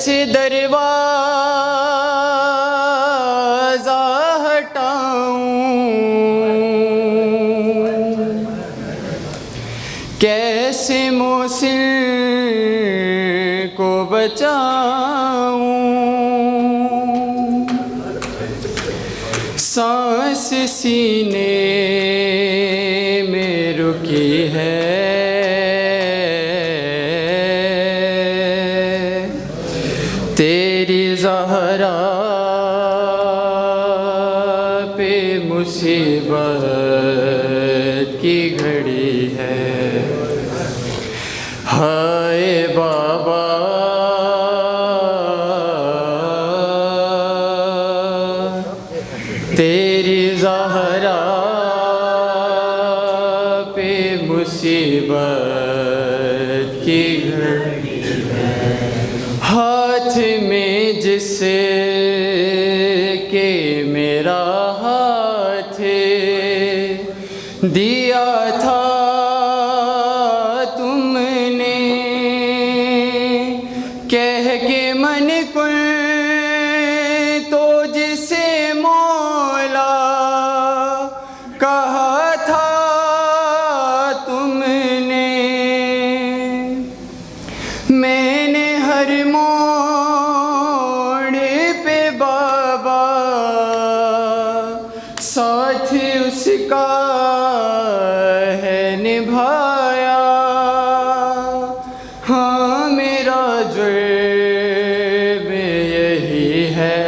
कैसे दरवाज़ा हटाऊं, कैसे मोहसिन को बचाऊं। सांस सीने में रुकी है, तेरी ज़हरा पे मुसीबत की घड़ी है। हाय बाबा तेरी ज़हरा पे मुसीबत की घड़ी है। हाथ में जिसे के मेरा हाथ दिया था तुमने, कह के मन को तो जिसे मौला कहा था तुमने। मैंने हर मोड़ पे बाबा साथ उसका है निभाया। हाँ मेरा जुर्म यही है,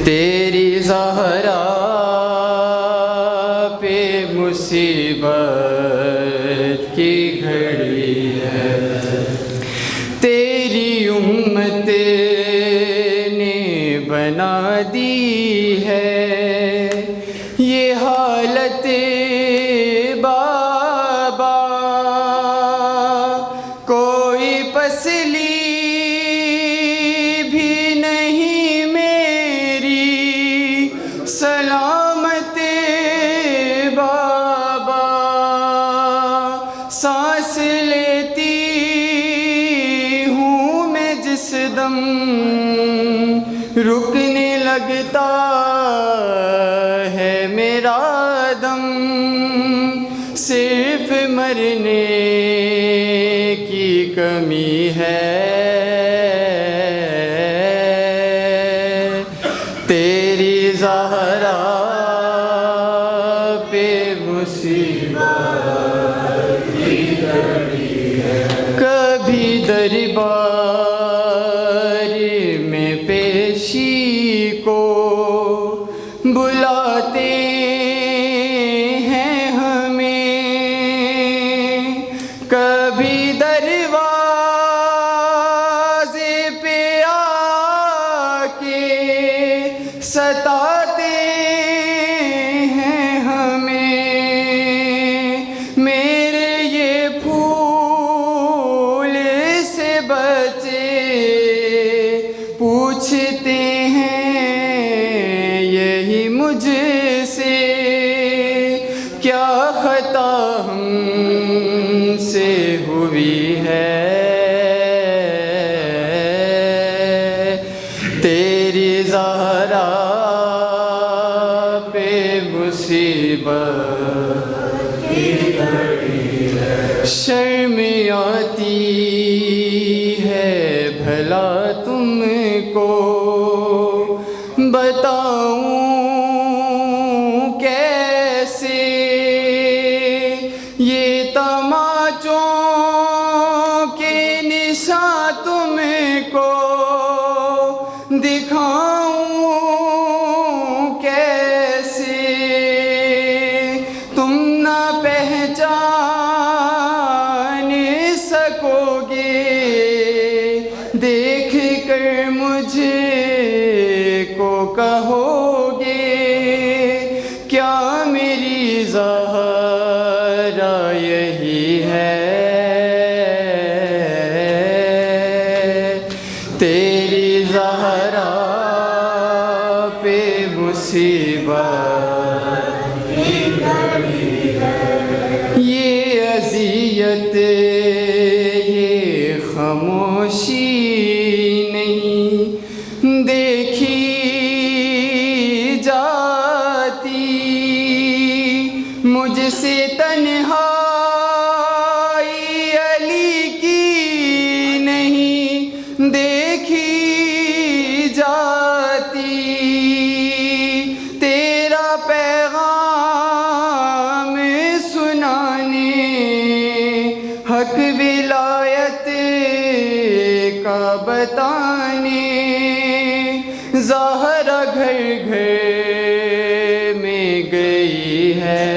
तेरी ज़हरा पे मुसीबत की घड़ी है। तेरी उम्मत ने बना दी है ये हालत बाबा, कोई पसली भी नहीं मेरी सलामत बाबा। सांस लेती हूँ मैं जिस दम, रुकने लगता है मेरा दम। सिर्फ मरने की कमी है, तेरी ज़हरा पे मुसीबत की घड़ी है। कभी दरबार में पेशी को बुलाते हैं हमें, कभी दरवाज़े पे आके सताते हैं हमें। मेरे ये फूल से बचे पूछते हैं यही मुझसे, क्या खता हमसे हुई है, तेरी ज़हरा पे मुसीबत की घड़ी है। शर्म आती है भला तुमको बताऊं कैसे, ये तमाचों के निशान तुमको दिखाऊं कैसे। तुम ना पहचान सकोगे देख कर मुझे को कहोगे, क्या मेरी ज़हरा यही है, तेरी ज़हरा पे मुसीबत ये अज़ियत खामोशी नहीं देखी जाती, मुझसे तन्हाई अली की नहीं देखी जाती। तेरा पैगाम सुनाने हक विलायत का बताने ज़हरा घर घर में गई है।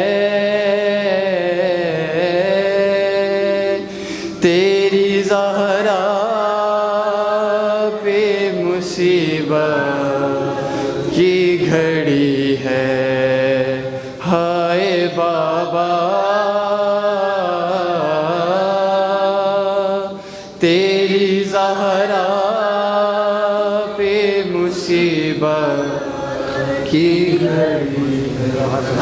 तेरी ज़हरा पे मुसीबत की घड़ी है। हाय बाबा तेरी ज़हरा पे मुसीबत की घड़ी है।